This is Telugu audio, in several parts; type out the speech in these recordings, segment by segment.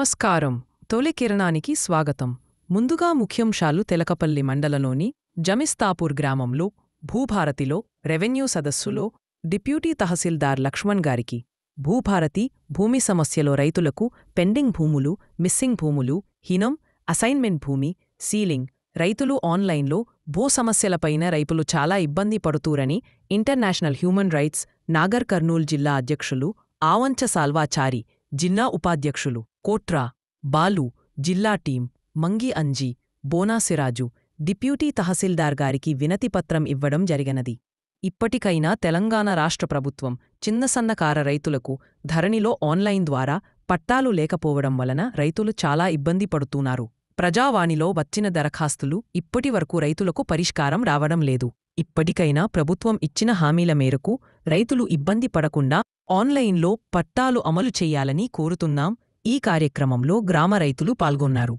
నమస్కారం. తొలి కిరణానికి స్వాగతం. ముందుగా ముఖ్యాంశాలు. తెలకపల్లి మండలంలోని జమిస్తాపూర్ గ్రామంలో భూభారతిలో రెవెన్యూ సదస్సులో డిప్యూటీ తహసీల్దార్ లక్ష్మణ్ గారికి భూభారతి భూమి సమస్యలో రైతులకు పెండింగ్ భూములు, మిస్సింగ్ భూములు, హీనం, అసైన్మెంట్ భూమి, సీలింగ్, రైతులు ఆన్లైన్లో భూ సమస్యలపైన రైతులు చాలా ఇబ్బంది పడుతూరని international human rights Nagar Kurnool జిల్లా అధ్యక్షులు ఆవంచ సాల్వాచారి, జిల్లా ఉపాధ్యక్షులు కోట్రా బాలు, జిల్లా టీం మంగి అంజీ, బోనాసిరాజు డిప్యూటీ తహసీల్దార్ గారికి వినతిపత్రం ఇవ్వడం జరిగినది. ఇప్పటికైనా తెలంగాణ రాష్ట్ర ప్రభుత్వం చిన్నసన్నకార రైతులకు ధరణిలో ఆన్లైన్ ద్వారా పట్టాలు లేకపోవడం వలన రైతులు చాలా ఇబ్బంది పడుతున్నారు. ప్రజావాణిలో వచ్చిన దరఖాస్తులు ఇప్పటివరకు రైతులకు పరిష్కారం రావడం లేదు. ఇప్పటికైనా ప్రభుత్వం ఇచ్చిన హామీల మేరకు రైతులు ఇబ్బంది పడకుండా ఆన్లైన్లో పట్టాలు అమలు చేయాలని కోరుతున్నాం. ఈ కార్యక్రమంలో గ్రామ రైతులు పాల్గొన్నారు.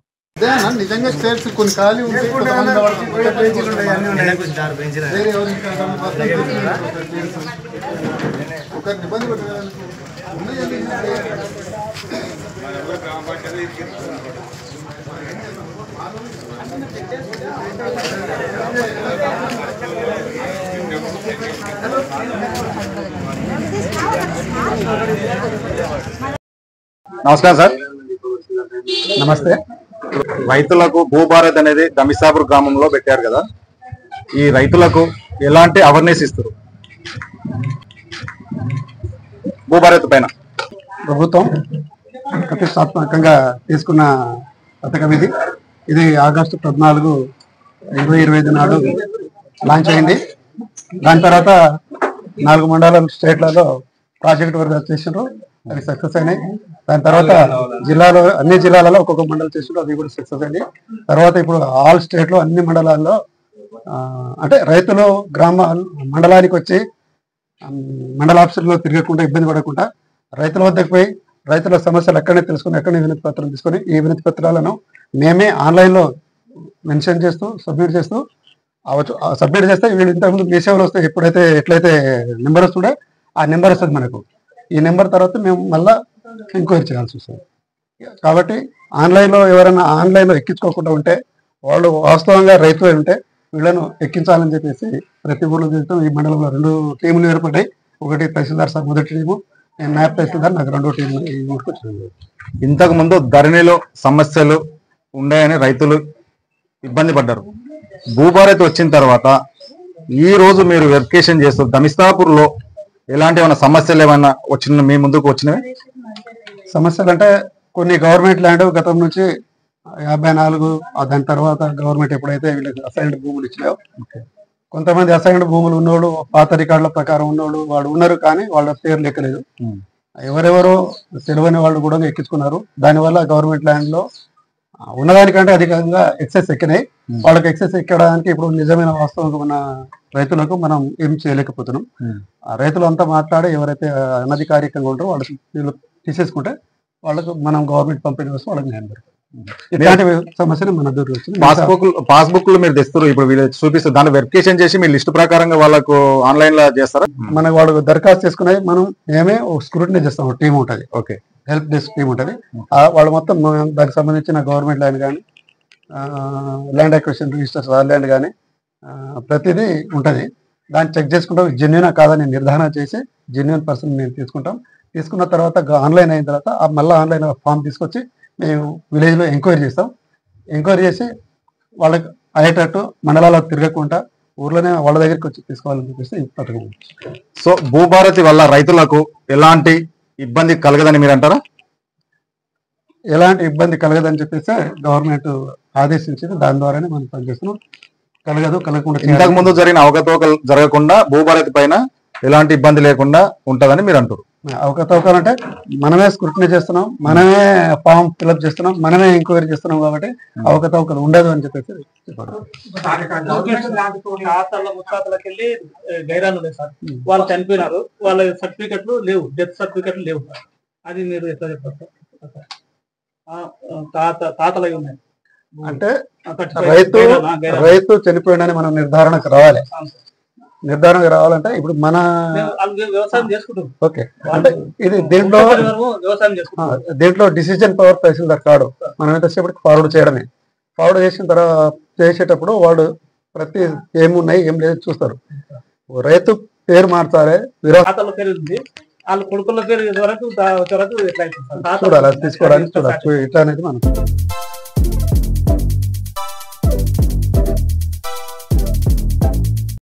నమస్కారం సార్. నమస్తే. రైతులకు భూభారత్ అనేది జమిస్తాపూర్ గ్రామంలో పెట్టారు కదా, ఈ రైతులకు ఎలాంటి అవేర్నెస్ ఇస్తారు? భూభారత్ పైన ప్రభుత్వం ప్రతిష్టాత్మకంగా తీసుకున్న పథకం ఇది ఆగస్టు 14, 2025 నాడు లాంచ్ అయింది. దాని తర్వాత 4 మండలాల స్టేట్లలో ప్రాజెక్ట్ వర్క్ చేసినారు, అవి సక్సెస్ అయినాయి. దాని తర్వాత అన్ని జిల్లాలలో ఒక్కొక్క మండలం చేసినారు, అవి కూడా సక్సెస్ అయినాయి. తర్వాత ఇప్పుడు ఆల్ స్టేట్లో అన్ని మండలాల్లో అంటే రైతులు మండలానికి వచ్చి మండల ఆఫీసుల్లో తిరగకుండా ఇబ్బంది పడకుండా రైతుల వద్దకు పోయి రైతుల సమస్యలు ఎక్కడనే తెలుసుకుని ఎక్కడనే వినతి పత్రం తీసుకొని ఈ వినతి పత్రాలను మేమే ఆన్లైన్లో మెన్షన్ చేస్తూ సబ్మిట్ చేస్తూ సబ్మిట్ చేస్తే వీళ్ళు ఇంతకుముందు మీ సేవలు వస్తే ఎట్లయితే నెంబర్ వస్తుండే ఆ నెంబర్ వస్తుంది మనకు. ఈ నెంబర్ తర్వాత మేము మళ్ళీ ఎంక్వైరీ చేయాల్సి వస్తుంది. కాబట్టి ఆన్లైన్లో ఎవరైనా ఆన్లైన్లో ఎక్కించుకోకుండా ఉంటే వాళ్ళు వాస్తవంగా రైతులు ఉంటే వీళ్ళను ఎక్కించాలని చెప్పేసి ప్రతి ఊళ్ళో చేస్తాం. ఈ మండలంలో 2 టీములు ఏర్పడ్డాయి. ఒకటి తహసీల్దార్ సార్ మొదటి టీము, నేను నాయబ్ తహసీల్దార్, నాకు 2వ టీము. ఈ ఊరికి వచ్చింది. ఇంతకు ముందు ధరణిలో సమస్యలు ఉన్నాయని రైతులు ఇబ్బంది పడ్డారు. భూభారత్ వచ్చిన తర్వాత ఈ రోజు మీరు వెరిఫికేషన్ చేస్తూ జమిస్తాపూర్లో ఎలాంటి ఏమైనా సమస్యలు ఏమైనా మీ ముందుకు వచ్చినవి? సమస్యలు అంటే కొన్ని గవర్నమెంట్ ల్యాండ్ గతం నుంచి 54, దాని తర్వాత గవర్నమెంట్ ఎప్పుడైతే వీళ్ళకి అసైన్డ్ భూములు ఇచ్చినాయో కొంతమంది అసైన్డ్ భూములు ఉన్నోళ్ళు పాత రికార్డుల ప్రకారం ఉన్నోళ్ళు వాడు ఉన్నారు, కానీ వాళ్ళ పేరు లెక్కలేదు. ఎవరెవరో తెలివని వాళ్ళు కూడా ఎక్కించుకున్నారు. దానివల్ల గవర్నమెంట్ ల్యాండ్లో ఉన్నదానికంటే అధికంగా ఎక్సెస్ ఎక్కినాయి. వాళ్ళకి ఎక్సెస్ ఎక్కడానికి ఇప్పుడు నిజమైన వాస్తవంగా ఉన్న రైతులకు మనం ఏం చేయలేకపోతున్నాం. ఆ రైతులు అంతా మాట్లాడి ఎవరైతే అనధికారికంగా ఉంటారో వాళ్ళు తీసేసుకుంటే వాళ్ళకు మనం గవర్నమెంట్ పంపిణీ వస్తే వాళ్ళకి న్యాయం దొరుకుతుంది. ఇలాంటి సమస్యలు మన దగ్గర వచ్చింది. పాస్బుక్లు మీరు తెస్తారు, ఇప్పుడు వీళ్ళు చూపిస్తారు, దాన్ని వెరిఫికేషన్ చేసి మీ లిస్ట్ ప్రకారంగా వాళ్ళకు ఆన్లైన్ లో చేస్తారా? మనకు వాళ్ళు దరఖాస్తు చేసుకునేది మనం మేమే స్క్రూటినీ చేస్తాం. టీం ఉంటుంది, ఓకే, హెల్ప్ డెస్క్ టీం ఉంటుంది. వాళ్ళు మొత్తం దానికి సంబంధించిన గవర్నమెంట్ ల్యాండ్ కానీ ల్యాండ్ అక్విజిషన్ రిజిస్టర్స్ ల్యాండ్ కానీ ప్రతిదీ ఉంటుంది. దాన్ని చెక్ చేసుకుంటాం, జెన్యునా కాదని నిర్ధారణ చేసి జెన్యున్ పర్సన్ మేము తీసుకున్న తర్వాత ఆన్లైన్ అయిన తర్వాత మళ్ళీ ఆన్లైన్ ఫామ్ తీసుకొచ్చి మేము విలేజ్లో ఎంక్వైరీ చేస్తాం. ఎంక్వైరీ చేసి వాళ్ళకి అయ్యేటట్టు మండలాల్లో తిరగకుండా ఊర్లోనే వాళ్ళ దగ్గరికి వచ్చి తీసుకోవాలని చెప్పేసి పథకం. సో భూభారతి వల్ల రైతులకు ఎలాంటి ఇబ్బంది కలగదని మీరు అంటారా? ఎలాంటి ఇబ్బంది కలగదని చెప్పేసి గవర్నమెంట్ ఆదేశించింది, దాని ద్వారానే మనం పనిచేస్తున్నాం. కలగకుండా ఇంతకు ముందు జరిగిన అవకతవకలు జరగకుండా భూభారతి పైన ఎలాంటి ఇబ్బంది లేకుండా ఉంటుందని మీరు అంటారు. అవకతవకలు అంటే మనమే స్క్రూటినీ చేస్తున్నాం, మనమే ఫామ్ ఫిల్అప్ చేస్తున్నాం, మనమే ఎంక్వైరీ చేస్తున్నాం, కాబట్టి అవకతవకలు ఉండదు అని చెప్పేసి వాళ్ళు చనిపోయినారు, వాళ్ళ సర్టిఫికెట్లు లేవు, డెత్ సర్టిఫికెట్లు లేవు. అది మీరు ఎట్లా చెప్పారు? తాతలు అయి ఉన్నాయి అంటే రైతు చనిపోయిందని మనం నిర్ధారణకు రావాలి. నిర్ధారణకు రావాలంటే ఇప్పుడు మన వాళ్ళు వ్యవసాయం చేసుకుంటారు. ఓకే అంటే ఇది దీంట్లో వ్యవసాయం చేసుకుంటారు. దీంట్లో డిసిజన్ పవర్ తహసీల్దార్ కాడు, మనం ఎంతసేపటికి ఫార్వర్డ్ చేయడమే. ఫార్వర్డ్ చేసిన తర్వాత చేసేటప్పుడు వాడు ప్రతి ఏమున్నాయి ఏం లేదు చూస్తారు. రైతు పేరు మార్చాలి, తాతల పేరు ఉంది, వాళ్ళ కొడుకుల పేరు వరకు ఎట్లా అవుతుంది సార్? చూడాలి, అది తీసుకోవడానికి చూడాలి. ఇట్లా అనేది మనం